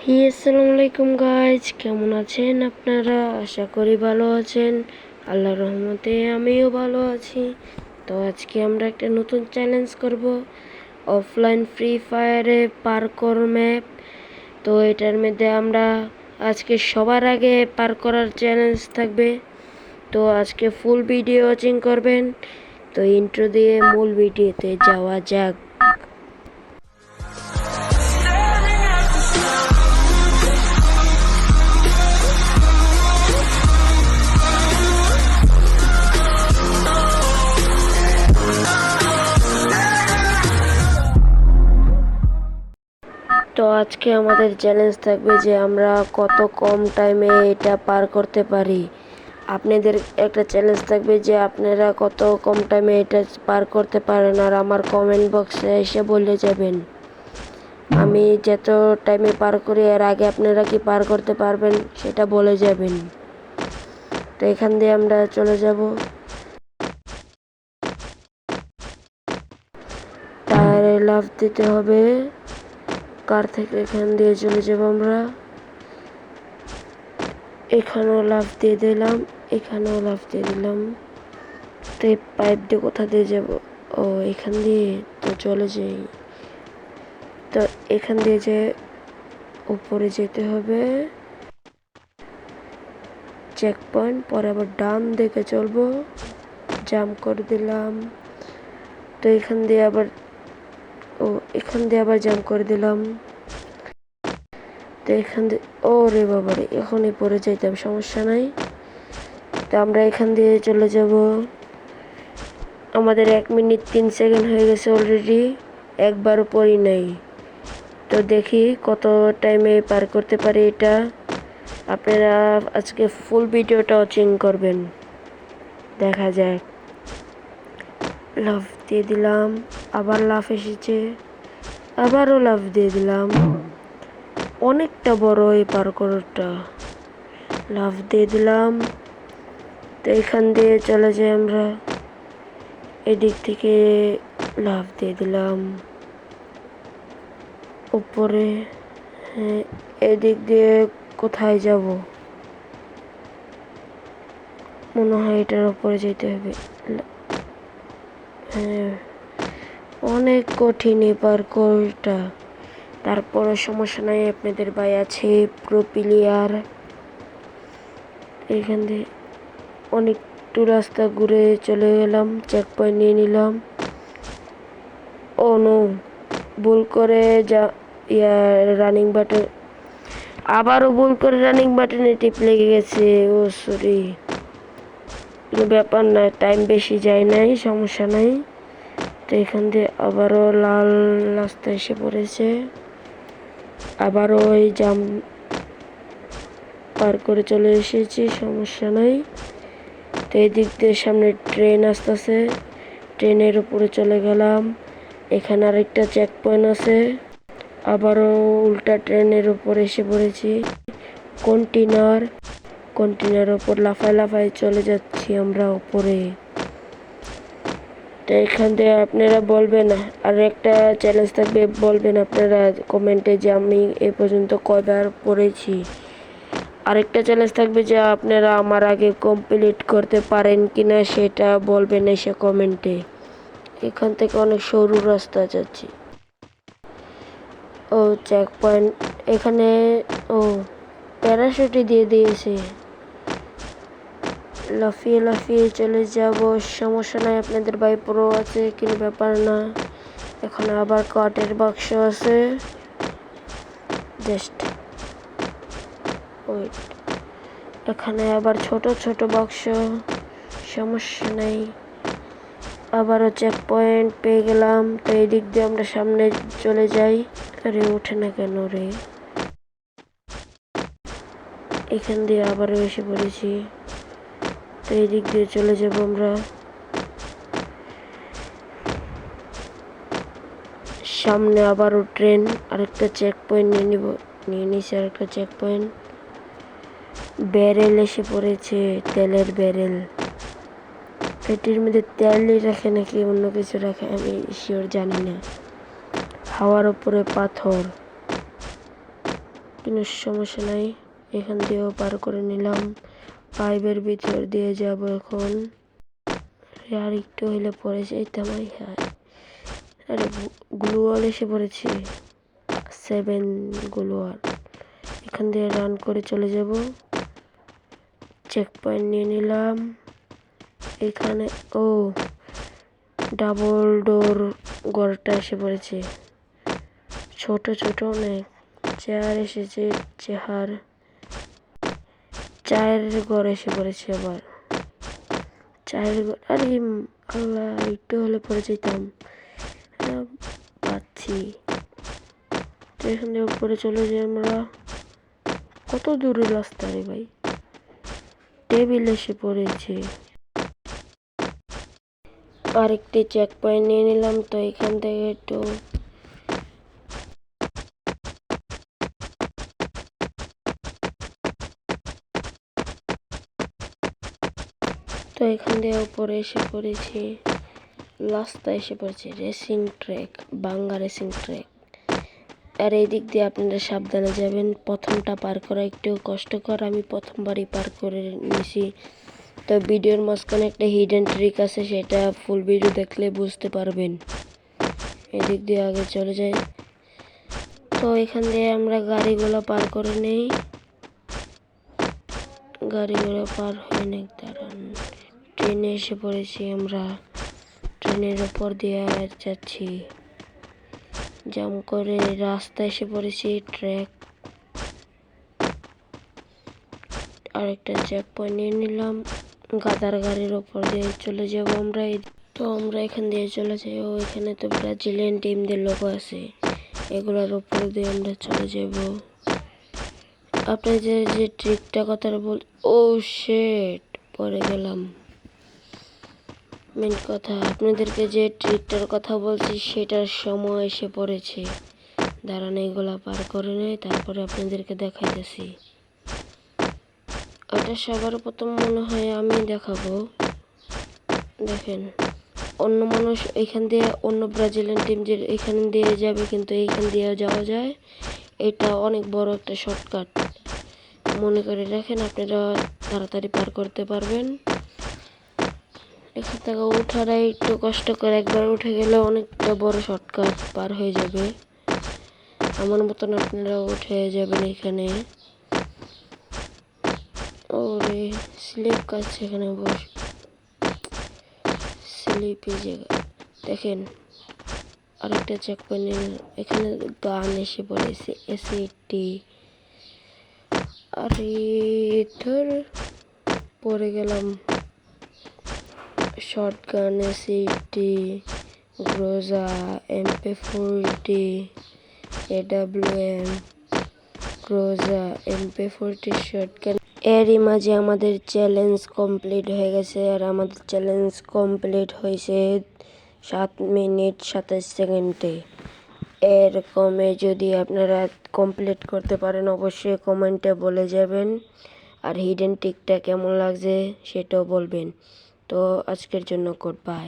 আসসালামু আলাইকুম গাইজ, কেমন আছেন আপনারা? আশা করি ভালো আছেন। আল্লাহর রহমতে আমিও ভালো আছি। তো আজকে আমরা একটা নতুন চ্যালেঞ্জ করব, অফলাইন ফ্রি ফায়ারে পার্কর ম্যাপ। তো এটার মধ্যে আমরা আজকে সবার আগে পার করার চ্যালেঞ্জ থাকবে। তো আজকে ফুল ভিডিও ওয়াচিং করবেন। তো ইন্ট্রো দিয়ে মূল ভিডিওতে যাওয়া যাক। তো আজকে আমাদের চ্যালেঞ্জ থাকবে যে আমরা কত কম টাইমে এটা পার করতে পারি। আপনাদের একটা চ্যালেঞ্জ থাকবে যে আপনারা কত কম টাইমে এটা পার করতে পারেন, আর আমার কমেন্ট বক্সে এসে বলে যাবেন আমি যত টাইমে পার করি এর আগে আপনারা কি পার করতে পারবেন সেটা বলে যাবেন। তো এখান দিয়ে আমরা চলে যাব, টায়ারে লাফ দিতে হবে। কার থেকে এখান দিয়ে চলে যাব আমরা। এখানেও লাফ দিয়ে দিলাম, এখানেও লাফ দিয়ে দিলাম। তো এই পাইপ দিয়ে কোথা দিয়ে যাব? ও এখান দিয়ে তো চলে যাই। তো এখান দিয়ে যে উপরে যেতে হবে, চেক পয়েন্ট, পরে আবার ডান দিকে চলবো। জাম্প করে দিলাম। তো এখান দিয়ে আবার জাম্প করে দিলাম। তো এখান দিয়ে ওরে বাবারে, এখনই পরে যাইতাম, সমস্যা নাই। তো আমরা এখান দিয়ে চলে যাব। আমাদের 1 মিনিট 3 সেকেন্ড হয়ে গেছে অলরেডি, একবারও পড়ি নাই। তো দেখি কত টাইমে পার করতে পারি এটা। আপনারা আজকে ফুল ভিডিওটা ওয়াচিং করবেন, দেখা যায়। লাফ দিয়ে দিলাম, আবার লাফ এসেছে, আবারও লাফ দিয়ে দিলাম। অনেকটা বড় এই পার্করটা, লাফ দিয়ে দিলাম। তো এখান দিয়ে চলে যাই আমরা, এদিক থেকে লাফ দিয়ে দিলাম উপরে। হ্যাঁ, এদিক দিয়ে কোথায় যাব? মনে হয় এটার উপরে যেতে হবে। হ্যাঁ, অনেক কঠিন এই পার্করটা। তারপরে সমস্যা নাই, আপনাদের ভাই আছে প্রো প্লেয়ার। এখান দিয়ে অনেকটু রাস্তা ঘুরে চলে গেলাম, চেক পয়েন্ট নিয়ে নিলাম। ও নো, ভুল করে রানিং বাটন, আবারও ভুল করে রানিং বাটনে টিপ লেগে গেছে। ও সরি, কোনো ব্যাপার না, টাইম বেশি যায় নাই, সমস্যা নাই। তো এখান দিয়ে আবারও লাল রাস্তা এসে পড়েছে, আবারও ওই জাম পার করে চলে এসেছি, সমস্যা নাই। তো এই দিক দিয়ে সামনে ট্রেন আসতেছে, ট্রেনের উপরে চলে গেলাম। এখানে আরেকটা চেক পয়েন্ট আছে, আবারও উল্টা ট্রেনের উপরে এসে পড়েছি। কন্টেনার উপর লাফায় লাফায় চলে যাচ্ছি আমরা উপরে। তো এখান থেকে আপনারা বলবেন, আর একটা চ্যালেঞ্জ থাকবে, বলবেন আপনারা কমেন্টে যে আমি এ পর্যন্ত কয়বার পড়েছি। আরেকটা চ্যালেঞ্জ থাকবে যে আপনারা আমার আগে কমপ্লিট করতে পারেন কিনা সেটা বলবেন এসে কমেন্টে। এখান থেকে অনেক সরু রাস্তা যাচ্ছি। ও চেক পয়েন্ট এখানে, ও প্যারাশুটই দিয়ে দিয়েছে। লাফিয়ে লাফিয়ে চলে যাব, সমস্যা নাই, আপনাদের ভাই প্রো আছে, কোনো ব্যাপার না। এখন আবার কাঠের বাক্স আছে, জাস্ট ওয়েট। এখানে আবার ছোট ছোট বাক্স, সমস্যা নাই। আবারও চেক পয়েন্ট পেয়ে গেলাম। তো এই দিক দিয়ে আমরা সামনে চলে যাই। আরে ওঠে না কেন রে? এখান দিয়ে আবারও এসে পড়েছি। তো এই দিক দিয়ে চলে যাব আমরা। সামনে আবারও ট্রেন, আরেকটা চেক পয়েন্ট নিয়ে নিয়েছি আরেকটা চেক পয়েন্ট। ব্যারেল এসে পড়েছে, তেলের ব্যারেল। এটির মধ্যে তেলই রাখে নাকি অন্য কিছু রাখে আমি শিওর জানি না। হাওয়ার উপরে পাথর, কোনো সমস্যা নাই, এখান দিয়েও পার করে নিলাম। পাইপের ভিতর দিয়ে যাব এখন। আর একটু হইলে পরে যাইতাম। হ্যাঁ, আরে গ্লুয়াল এসে পড়েছি, 7 গ্লুয়াল। এখান দিয়ে রান করে চলে যাব। চেক পয়েন্ট নিয়ে নিলাম এখানে। ও, ডাবল ডোর ঘরটা এসে পড়েছে, ছোট ছোট অনেক চেয়ার এসেছে। চায়ের ঘর এসে পড়েছে আবার, চায়ের ঘর। আরে আল্লাহ, একটু হলে পড়ে যেতাম। পাচ্ছি তো, এখান থেকে উপরে চলে যাই আমরা। কত দূরের রাস্তা রে ভাই। টেবিল এসে পড়েছে। আরেকটি চেক পয়েন্ট নিয়ে নিলাম। তো এখান থেকে একটু এখান দিয়ে উপরে এসে পড়েছি, রাস্তা এসে পড়েছে। রেসিং ট্র্যাক, বাঙ্গা রেসিং ট্র্যাক। আর এই দিক দিয়ে আপনারা সাবধানে যাবেন। প্রথমটা পার করা একটু কষ্টকর, আমি প্রথমবারই পার করে নিয়েছি। তো ভিডিওর মাঝখানে একটা হিডেন ট্রিক আছে, সেটা ফুল ভিডিও দেখলে বুঝতে পারবেন। এদিক দিয়ে আগে চলে যাই। তো এখান দিয়ে আমরা গাড়িগুলো পার করে নেই। গাড়িগুলো পার হয়ে নেই, দাঁড়ান। ট্রেনে এসে পড়েছি আমরা, ট্রেনের ওপর দিয়ে যাচ্ছি। জাম করে রাস্তা এসে পড়েছি, ট্র্যাক। আরেকটা চেক পয়েন্ট নিয়ে নিলাম। গাদার গাড়ির ওপর দিয়ে চলে যাব আমরা। তো আমরা এখান দিয়ে চলে যাই। ও, এখানে তো ব্রাজিলিয়ান টিমদের লোগো আছে, এগুলোর উপর দিয়ে আমরা চলে যাব। আপনাদের যে ট্রিকটা কথা বল, ও শেট, পরে গেলাম। মেন কথা, আপনাদেরকে যে ট্রিকটার কথা বলছি সেটার সময় এসে পড়েছে। দাঁড়ান, এগুলা পার করে নেই, তারপরে আপনাদেরকে দেখাইতেছি। ওটা সবার প্রথম মনে হয় আমি দেখাবো। দেখেন, অন্য মানুষ এখান দিয়ে, অন্য ব্রাজিলিয়ান টিম যে এখান দিয়ে যাবে, কিন্তু এইখান দিয়ে যাওয়া যায়। এটা অনেক বড় একটা শর্টকাট, মনে করে রাখেন, আপনারা তাড়াতাড়ি পার করতে পারবেন। এখান থেকে উঠাটাই একটু কষ্ট করে, একবার উঠে গেলে অনেকটা বড় শর্টকাট পার হয়ে যাবে। আমার মতন আপনারা উঠে যাবেন এখানে। ওরে স্লিপ কাটছে এখানে, বস স্লিপি জায়গা। দেখেন, আরেকটা চেক পয়েন্ট। এখানে গান এসে পড়েছে, এসিটি। আরে ধর, পরে গেলাম। Short gun, এসিটি, গ্রোজা, MP40, AWM, গ্রোজা, MP40 short gun. এরই মাঝে আমাদের চ্যালেঞ্জ কমপ্লিট হয়ে গেছে। আর আমাদের চ্যালেঞ্জ কমপ্লিট হয়েছে 7 মিনিট 27 সেকেন্ডে। এরকমে যদি আপনারা কমপ্লিট করতে পারেন, অবশ্যই কমেন্টে বলে যাবেন। আর হিডেন টিকটা কেমন লাগছে সেটাও বলবেন। তো আজকের জন্য গুড বাই।